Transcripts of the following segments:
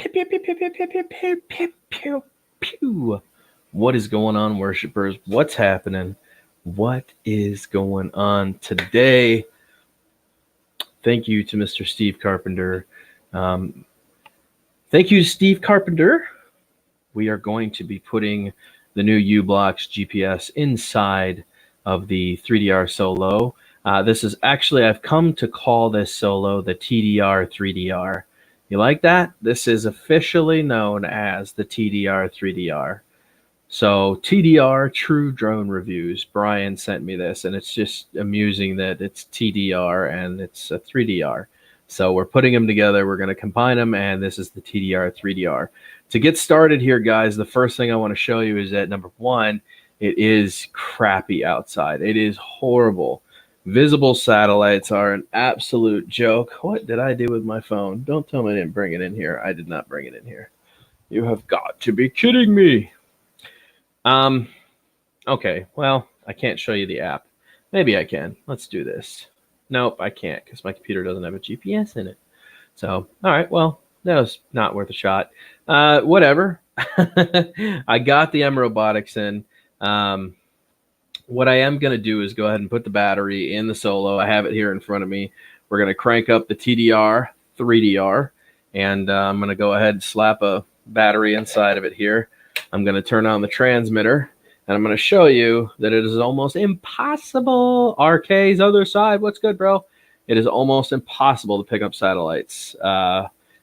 Pew, pew, pew, pew, pew, pew, pew, pew, pew, pew, pew. What is going on, worshipers? What's happening? What is going on today? Thank you to Mr. Steve Carpenter. Thank you, Steve Carpenter. We are going to be putting the new Ublox GPS inside of the 3DR Solo. This is actually, I've come to call this Solo the TDR 3DR. You like that? This is officially known as the TDR 3DR. So TDR, True Drone Reviews. Brian sent me this, and it's just amusing that it's TDR and it's a 3DR. So we're putting them together. We're going to combine them, and this is the TDR 3DR. To get started here, guys, the first thing I want to show you is that, number one, it is crappy outside. It is horrible. Visible satellites are an absolute joke. What did I do with my phone? Don't tell me I didn't bring it in here. I did not bring it in here. You have got to be kidding me. Okay, well, I can't show you the app. Maybe I can. Let's do this. Nope, I can't because my computer doesn't have a GPS in it. So, all right, well, that was not worth a shot. Whatever. I got the M Robotics in. What I am going to do is go ahead and put the battery in the Solo. I have it here in front of me. We're going to crank up the TDR 3DR, and I'm going to go ahead and slap a battery inside of it here. I'm going to turn on the transmitter, and I'm going to show you that it is almost impossible. RK's other side, what's good, bro? It is almost impossible to pick up satellites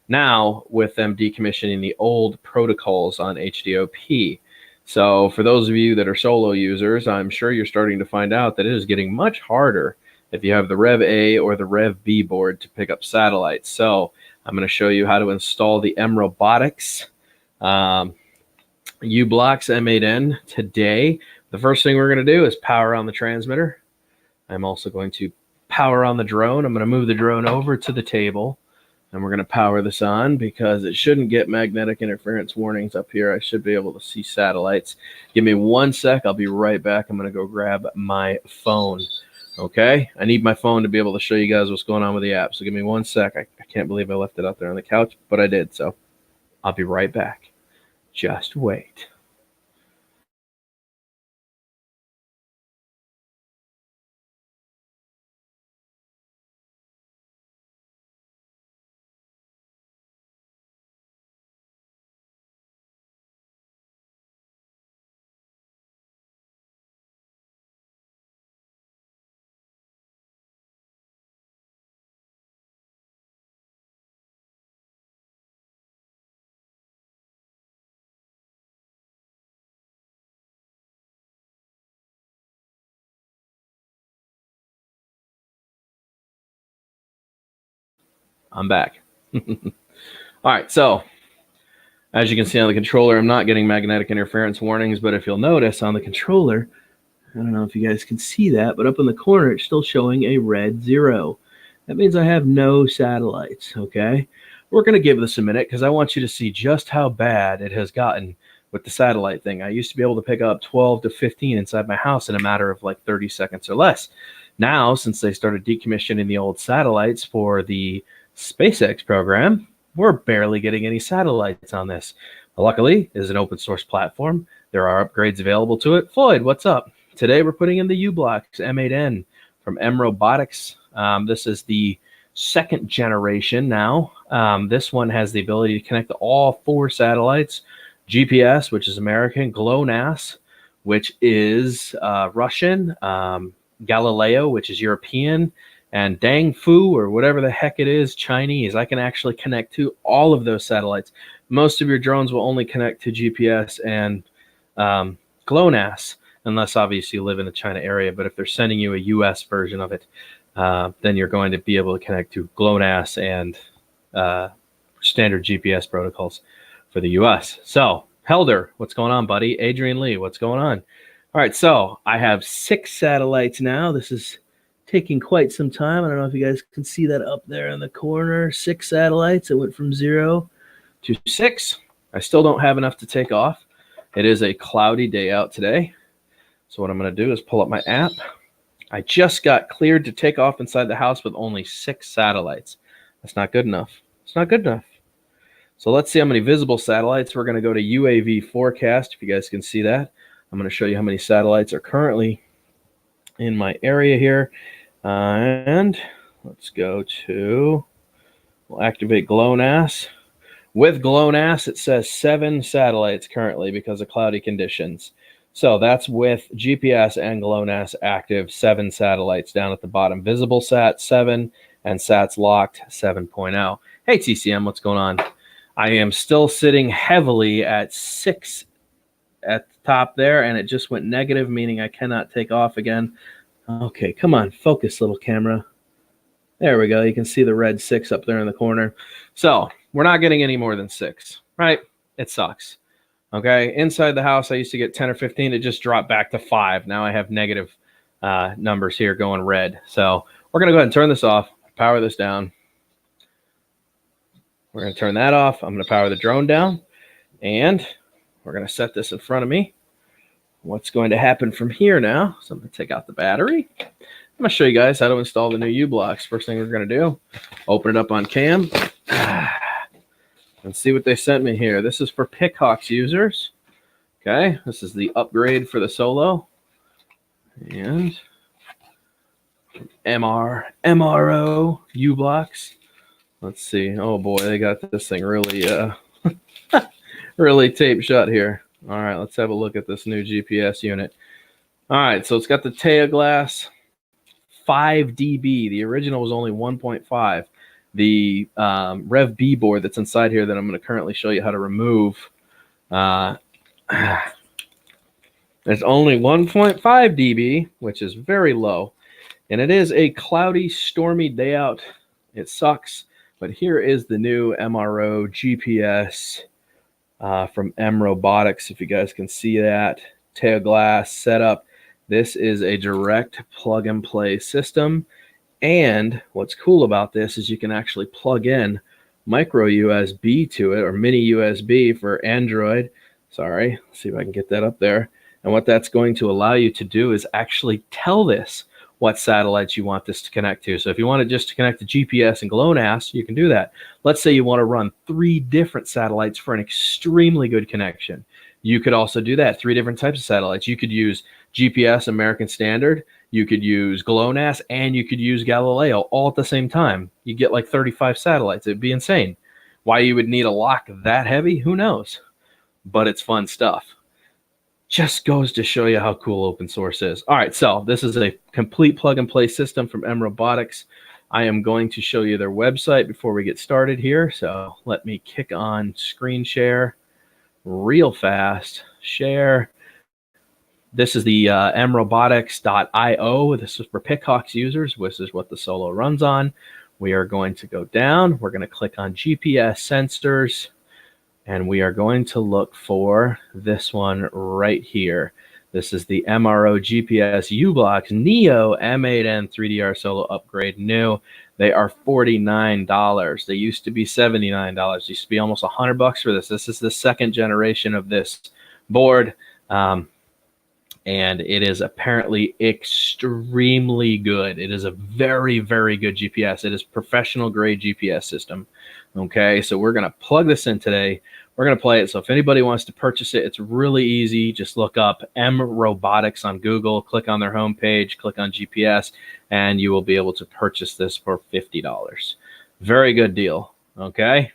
now with them decommissioning the old protocols on HDOP. So for those of you that are Solo users, I'm sure you're starting to find out that it is getting much harder if you have the Rev A or the Rev B board to pick up satellites. So I'm going to show you how to install the M Robotics Ublox M8N today. The first thing we're going to do is power on the transmitter. I'm also going to power on the drone. I'm going to move the drone over to the table, and we're going to power this on because it shouldn't get magnetic interference warnings up here. I should be able to see satellites. Give me 1 sec. I'll be right back. I'm going to go grab my phone. Okay? I need my phone to be able to show you guys what's going on with the app. So give me 1 sec. I can't believe I left it out there on the couch, but I did. So I'll be right back. Just wait. I'm back. All right, so as you can see on the controller, I'm not getting magnetic interference warnings, but if you'll notice on the controller, I don't know if you guys can see that, but up in the corner, it's still showing a red 0. That means I have no satellites, okay? We're going to give this a minute because I want you to see just how bad it has gotten with the satellite thing. I used to be able to pick up 12 to 15 inside my house in a matter of like 30 seconds or less. Now, since they started decommissioning the old satellites for the SpaceX program, we're barely getting any satellites on this. Luckily, it is an open source platform. There are upgrades available to it. Floyd, what's up? Today we're putting in the Ublox M8N from M Robotics. This is the second generation now. This one has the ability to connect to all 4 satellites. GPS, which is American, GLONASS, which is Russian, Galileo, which is European, and Dangfu, or whatever the heck it is, Chinese. I can actually connect to all of those satellites. Most of your drones will only connect to GPS and GLONASS, unless obviously you live in the China area. But if they're sending you a US version of it, then you're going to be able to connect to GLONASS and standard GPS protocols for the US. So, Helder, what's going on, buddy? Adrian Lee, what's going on? All right, so I have 6 satellites now. This is taking quite some time. I don't know if you guys can see that up there in the corner. 6 satellites. It went from 0 to 6. I still don't have enough to take off. It is a cloudy day out today. So what I'm going to do is pull up my app. I just got cleared to take off inside the house with only 6 satellites. That's not good enough. It's not good enough. So let's see how many visible satellites. We're going to go to UAV forecast, if you guys can see that. I'm going to show you how many satellites are currently in my area here. And let's go to, we'll activate GLONASS. With GLONASS, it says 7 satellites currently because of cloudy conditions. So that's with GPS and GLONASS active, 7 satellites down at the bottom. Visible sat 7 and sats locked 7.0. Hey TCM, what's going on? I am still sitting heavily at 6 at the top there, and it just went negative, meaning I cannot take off again. Okay, come on, focus, little camera. There we go. You can see the red 6 up there in the corner. So we're not getting any more than 6, right? It sucks. Okay, inside the house, I used to get 10 or 15. It just dropped back to 5. Now I have negative numbers here going red. So we're going to go ahead and turn this off, power this down. We're going to turn that off. I'm going to power the drone down, and we're going to set this in front of me. What's going to happen from here now? So I'm going to take out the battery. I'm going to show you guys how to install the new Ublox. First thing we're going to do, open it up on cam and see what they sent me here. This is for Pickhawks users. Okay, this is the upgrade for the Solo. And MRO Ublox. Let's see. Oh boy, they got this thing really really taped shut here. All right, let's have a look at this new GPS unit. All right, so it's got the tail glass 5 dB. The original was only 1.5. The Rev B board that's inside here that I'm going to currently show you how to remove, it's only 1.5 dB, which is very low. And it is a cloudy, stormy day out. It sucks. But here is the new MRO GPS from M Robotics, if you guys can see that. Tail glass setup. This is a direct plug and play system. And what's cool about this is you can actually plug in micro USB to it, or mini USB for Android. Sorry, let's see if I can get that up there. And what that's going to allow you to do is actually tell this what satellites you want this to connect to. So if you want it just to connect to GPS and GLONASS, you can do that. Let's say you want to run 3 different satellites for an extremely good connection. You could also do that, 3 different types of satellites. You could use GPS, American Standard, you could use GLONASS, and you could use Galileo all at the same time. You get like 35 satellites. It'd be insane. Why you would need a lock that heavy, who knows? But it's fun stuff. Just goes to show you how cool open source is. All right, so this is a complete plug and play system from M Robotics. I am going to show you their website before we get started here. So let me kick on screen share real fast. Share. This is the mrobotics.io. This is for Pickhawks users. This is what the Solo runs on. We are going to go down. We're going to click on GPS sensors. And we are going to look for this one right here. This is the MRO GPS Ublox Neo M8N 3DR Solo Upgrade New. They are $49. They used to be $79. Used to be almost $100 for this. This is the 2nd generation of this board. And it is apparently extremely good. It is a very, very good GPS. It is professional grade GPS system. Okay, so we're going to plug this in today. We're going to play it. So if anybody wants to purchase it, it's really easy. Just look up M Robotics on Google, click on their homepage, click on GPS, and you will be able to purchase this for $50. Very good deal. Okay,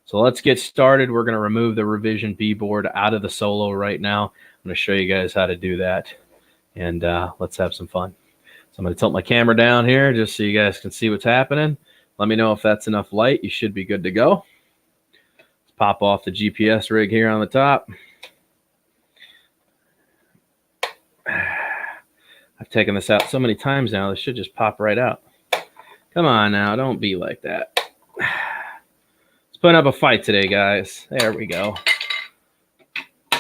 so let's get started. We're going to remove the Revision B board out of the Solo right now. I'm going to show you guys how to do that, and let's have some fun. So I'm going to tilt my camera down here just so you guys can see what's happening. Let me know if that's enough light. You should be good to go. Let's pop off the GPS rig here on the top. I've taken this out so many times now, this should just pop right out. Come on now, don't be like that. Let's put up a fight today, guys. There we go.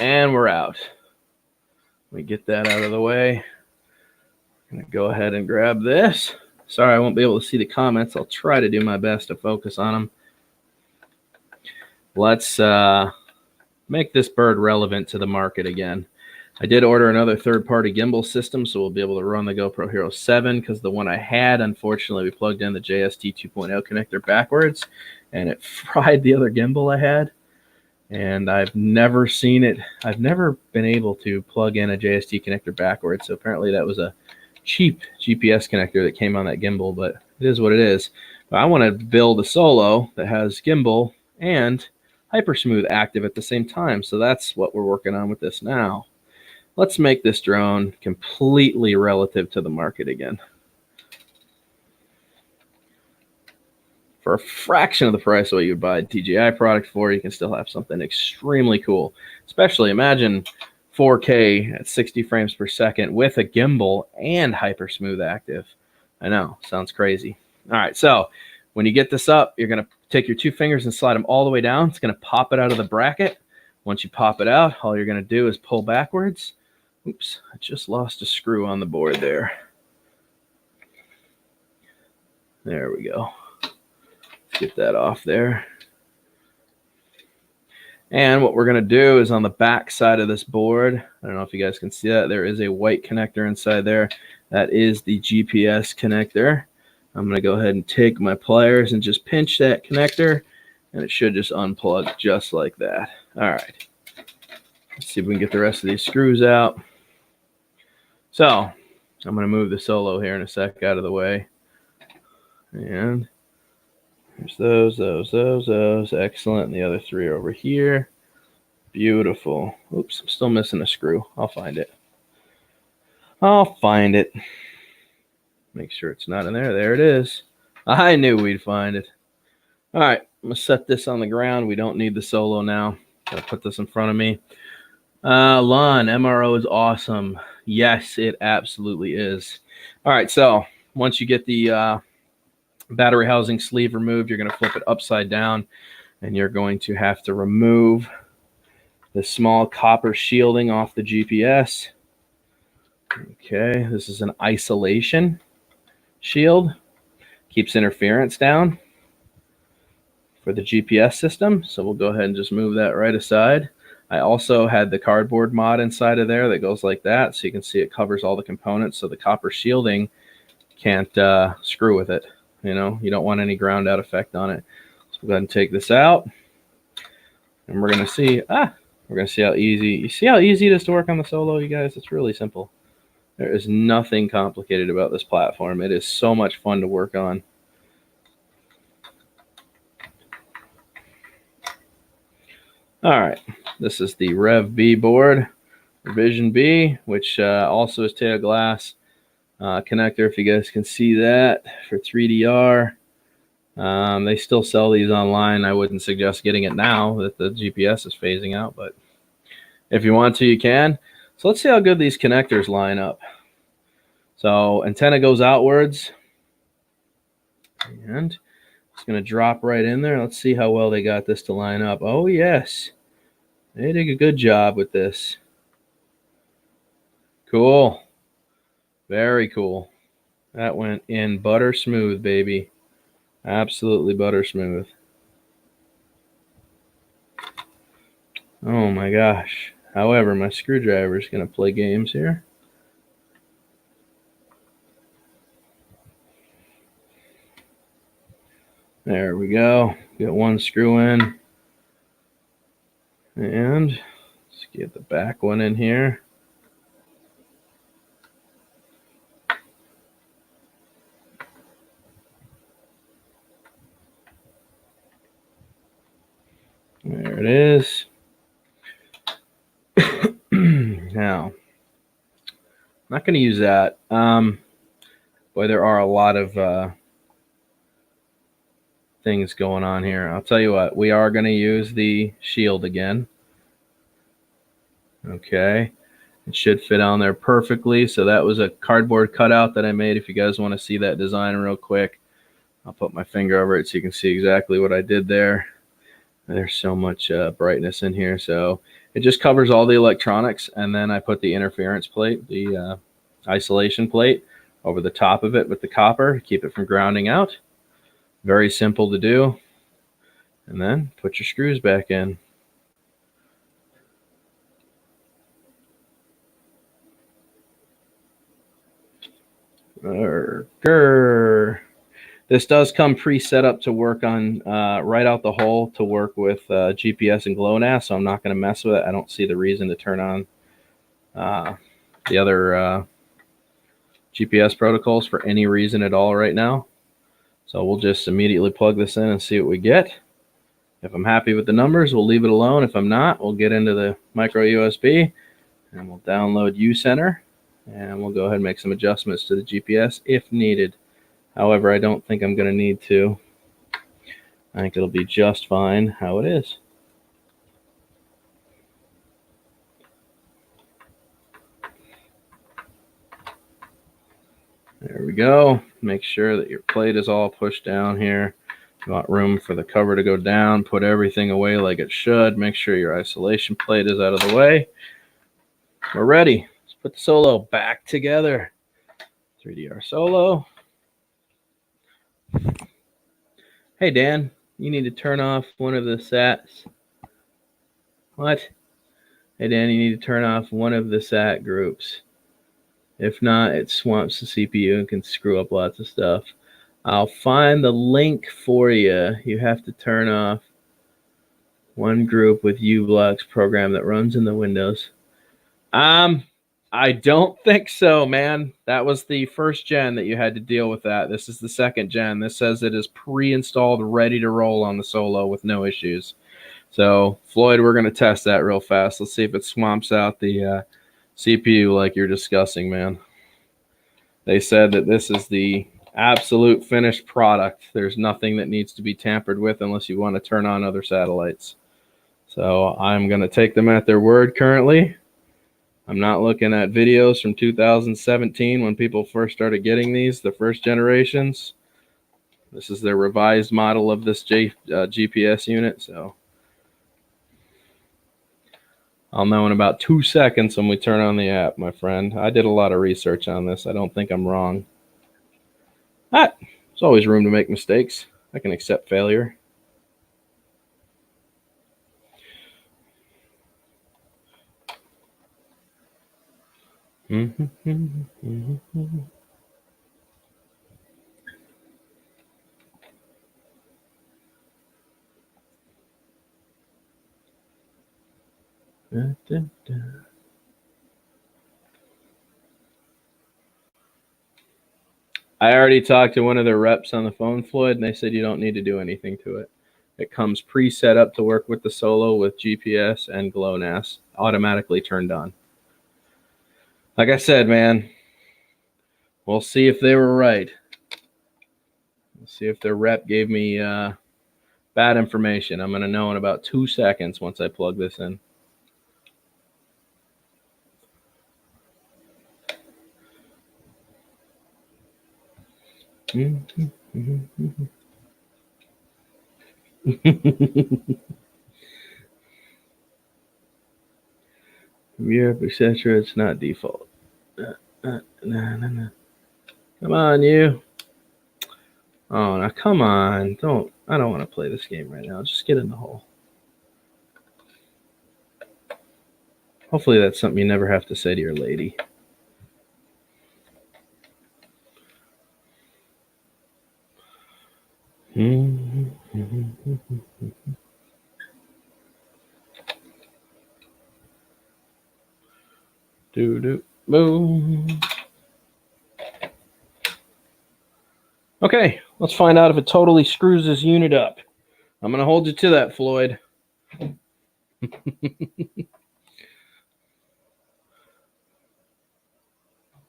And we're out. Let me get that out of the way. I'm going to go ahead and grab this. Sorry, I won't be able to see the comments. I'll try to do my best to focus on them. Let's make this bird relevant to the market again. I did order another third-party gimbal system, so we'll be able to run the GoPro Hero 7, because the one I had, unfortunately, we plugged in the JST 2.0 connector backwards, and it fried the other gimbal I had. And I've never seen it. I've never been able to plug in a JST connector backwards, so apparently that was a cheap GPS connector that came on that gimbal, but it is what it is. But I want to build a Solo that has gimbal and Hypersmooth active at the same time, so that's what we're working on with this now. Let's make this drone completely relative to the market again. For a fraction of the price of what you would buy a DJI product for, you can still have something extremely cool. Especially imagine 4K at 60 frames per second with a gimbal and Hypersmooth active. I know, sounds crazy. All right, so when you get this up, you're going to take your 2 fingers and slide them all the way down. It's going to pop it out of the bracket. Once you pop it out, all you're going to do is pull backwards. Oops, I just lost a screw on the board there. There we go. Get that off there. And what we're going to do is on the back side of this board, I don't know if you guys can see that, there is a white connector inside there. That is the GPS connector. I'm going to go ahead and take my pliers and just pinch that connector, and it should just unplug just like that. All right. Let's see if we can get the rest of these screws out. So I'm going to move the Solo here in a sec out of the way. And there's those. Excellent. And the other 3 are over here. Beautiful. Oops, I'm still missing a screw. I'll find it. Make sure it's not in there. There it is. I knew we'd find it. All right, I'm going to set this on the ground. We don't need the Solo now. Gotta put this in front of me. Lon, MRO is awesome. Yes, it absolutely is. All right, so once you get the battery housing sleeve removed, you're going to flip it upside down, and you're going to have to remove the small copper shielding off the GPS. Okay, this is an isolation shield. Keeps interference down for the GPS system, so we'll go ahead and just move that right aside. I also had the cardboard mod inside of there that goes like that, so you can see it covers all the components, so the copper shielding can't screw with it. You know, you don't want any ground out effect on it. So we'll go ahead and take this out, and we're gonna see how easy. You see how easy it is to work on the Solo, you guys? It's really simple. There is nothing complicated about this platform. It is so much fun to work on. All right, this is the Rev B board, Revision B, which also is tail glass connector, if you guys can see that, for 3DR. They still sell these online. I wouldn't suggest getting it now that the GPS is phasing out, but if you want to, you can. So let's see how good these connectors line up. So antenna goes outwards, and it's going to drop right in there. Let's see how well they got this to line up. Oh, yes. They did a good job with this. Cool. Very cool. That went in butter smooth, baby. Absolutely butter smooth. Oh my gosh. However, my screwdriver is going to play games here. There we go. Get one screw in. And let's get the back one in here. There it is. Now, I'm not going to use that. Boy, there are a lot of things going on here. I'll tell you what, we are going to use the shield again. Okay, it should fit on there perfectly. So that was a cardboard cutout that I made. If you guys want to see that design real quick, I'll put my finger over it so you can see exactly what I did there. There's so much brightness in here. So it just covers all the electronics, and then I put the interference plate, the isolation plate, over the top of it with the copper to keep it from grounding out. Very simple to do. And then put your screws back in. This does come pre-set up to work on right out the hole to work with GPS and GLONASS, so I'm not going to mess with it. I don't see the reason to turn on the other GPS protocols for any reason at all right now. So we'll just immediately plug this in and see what we get. If I'm happy with the numbers, we'll leave it alone. If I'm not, we'll get into the micro USB and we'll download uCenter and we'll go ahead and make some adjustments to the GPS if needed. However, I don't think I'm going to need to. I think it'll be just fine how it is. There we go. Make sure that your plate is all pushed down here. You want room for the cover to go down. Put everything away like it should. Make sure your isolation plate is out of the way. We're ready. Let's put the Solo back together. 3DR Solo. Hey, Dan, you need to turn off one of the SATs. What? Hey, Dan, you need to turn off one of the SAT groups. If not, it swamps the CPU and can screw up lots of stuff. I'll find the link for you. You have to turn off one group with Ublox program that runs in the Windows. I don't think so, man. That was the first gen that you had to deal with that. This is the second gen. This says it is pre-installed, ready to roll on the Solo with no issues. So, Floyd, we're going to test that real fast. Let's see if it swamps out the CPU like you're discussing, man. They said that this is the absolute finished product. There's nothing that needs to be tampered with unless you want to turn on other satellites. So I'm going to take them at their word currently. I'm not looking at videos from 2017 when people first started getting these, the first generations. This is their revised model of this GPS unit. So I'll know in about 2 seconds when we turn on the app, my friend. I did a lot of research on this. I don't think I'm wrong. There's always room to make mistakes. I can accept failure. I already talked to one of their reps on the phone, Floyd, and they said you don't need to do anything to it. It comes pre-set up to work with the Solo with GPS and GLONASS automatically turned on. Like I said, man, we'll see if they were right. We'll see if their rep gave me bad information. I'm going to know in about 2 seconds once I plug this in. Europe, etc. It's not default. No. Come on, you. Oh, now come on. I don't want to play this game right now. Just get in the hole. Hopefully that's something you never have to say to your lady. Boom. Okay, let's find out if it totally screws this unit up. I'm going to hold you to that, Floyd.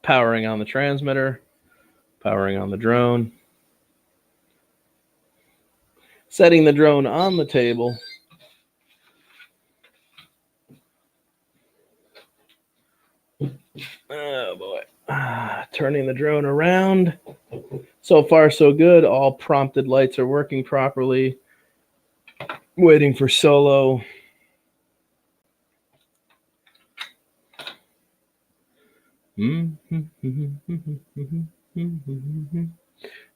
Powering on the transmitter, powering on the drone, setting the drone on the table. Oh boy. Turning the drone around. So far, so good. All prompted lights are working properly. Waiting for Solo.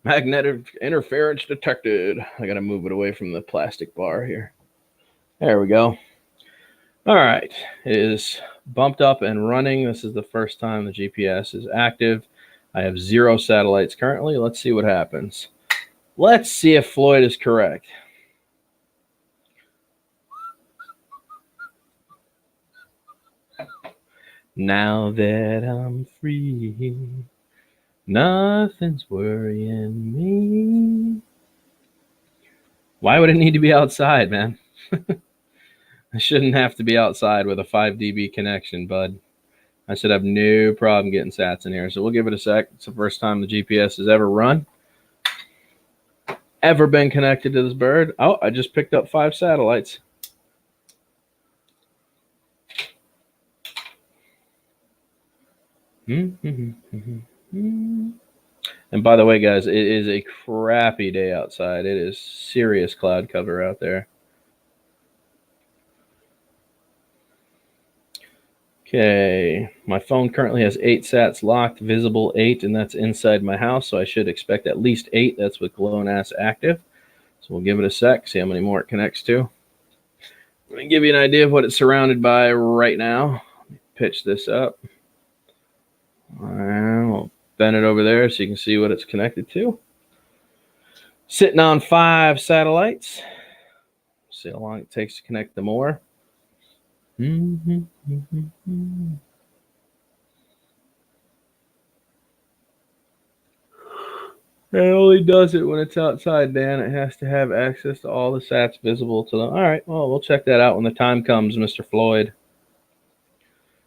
Magnetic interference detected. I gotta move it away from the plastic bar here. There we go. All right, it is bumped up and running. This is the first time the GPS is active. I have 0 satellites currently. Let's see what happens. Let's see if Floyd is correct. Now that I'm free, nothing's worrying me. Why would it need to be outside, man? I shouldn't have to be outside with a 5 dB connection, bud. I should have no problem getting sats in here. So we'll give it a sec. It's the first time the GPS has ever run. Ever been connected to this bird. Oh, I just picked up 5 satellites. And by the way, guys, it is a crappy day outside. It is serious cloud cover out there. Okay, my phone currently has 8 sats locked, visible 8, and that's inside my house, so I should expect at least 8. That's with GLONASS active. So we'll give it a sec, see how many more it connects to. Let me give you an idea of what it's surrounded by right now. Let me pitch this up. I'll bend it over there so you can see what it's connected to. Sitting on 5 satellites. See how long it takes to connect to more. It only does it when it's outside, Dan. It has to have access to all the sats visible to them. All right, well, we'll check that out when the time comes, Mr. Floyd.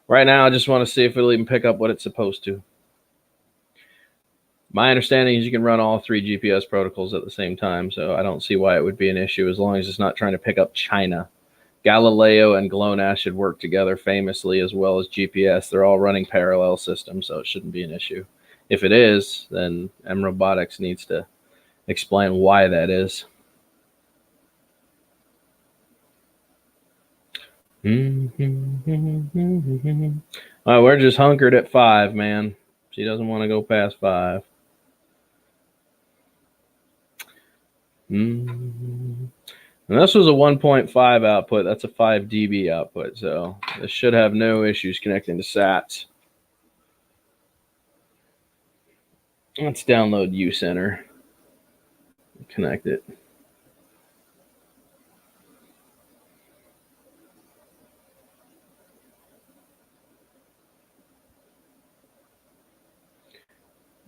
Right now, I just want to see if it'll even pick up what it's supposed to. My understanding is you can run all 3 GPS protocols at the same time, so I don't see why it would be an issue as long as it's not trying to pick up China. Galileo and GLONASS should work together famously as well as GPS. They're all running parallel systems, so it shouldn't be an issue. If it is, then M Robotics needs to explain why that is. All right, we're just hunkered at 5, man. She doesn't want to go past 5. And this was a 1.5 output. That's a 5 dB output, so this should have no issues connecting to sats. Let's download uCenter. Connect it.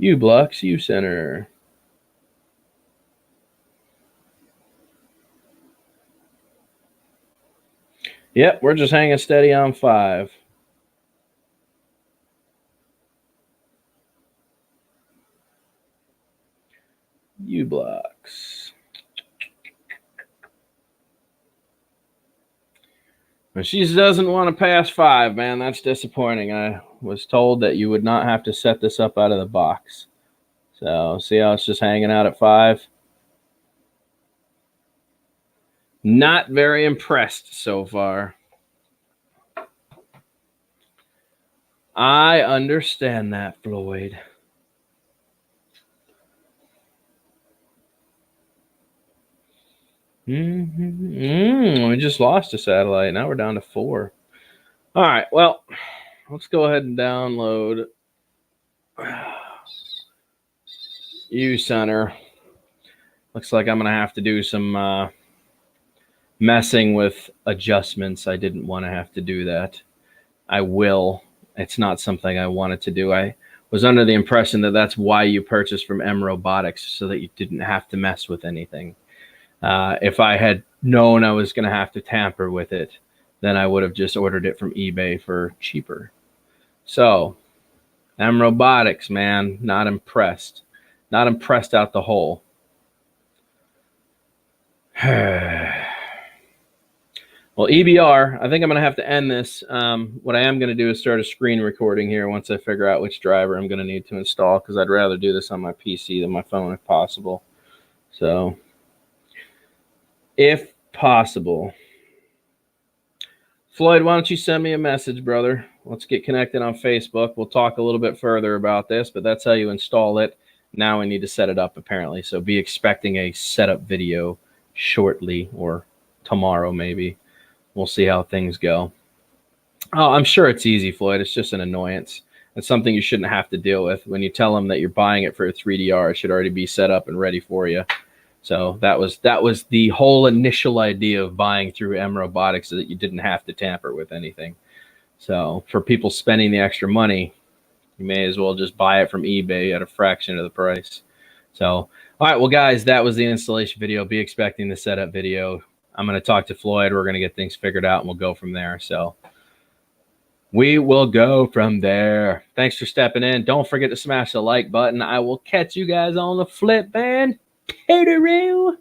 Ublox uCenter. Yep, we're just hanging steady on 5. Ublox. She doesn't want to pass 5, man. That's disappointing. I was told that you would not have to set this up out of the box. So see how it's just hanging out at 5? Not very impressed so far. I understand that, Floyd. We just lost a satellite. Now we're down to 4. All right, well, let's go ahead and download uCenter. Looks like I'm going to have to do some messing with adjustments. I didn't want to have to do that. I will. It's not something I wanted to do. I was under the impression that that's why you purchased from M Robotics, so that you didn't have to mess with anything. If I had known I was going to have to tamper with it, then I would have just ordered it from eBay for cheaper. So, M Robotics, man, not impressed. Not impressed out the hole. Well, EBR, I think I'm going to have to end this. What I am going to do is start a screen recording here once I figure out which driver I'm going to need to install, because I'd rather do this on my PC than my phone if possible. So, if possible. Floyd, why don't you send me a message, brother? Let's get connected on Facebook. We'll talk a little bit further about this, but that's how you install it. Now we need to set it up, apparently. So be expecting a setup video shortly, or tomorrow maybe. We'll see how things go. Oh, I'm sure it's easy, Floyd. It's just an annoyance. It's something you shouldn't have to deal with. When you tell them that you're buying it for a 3DR, it should already be set up and ready for you. So that was the whole initial idea of buying through M Robotics, so that you didn't have to tamper with anything. So for people spending the extra money, you may as well just buy it from eBay at a fraction of the price. So, all right, well, guys, that was the installation video. Be expecting the setup video. I'm going to talk to Floyd. We're going to get things figured out, and we'll go from there. So we will go from there. Thanks for stepping in. Don't forget to smash the like button. I will catch you guys on the flip, man. Cateroo.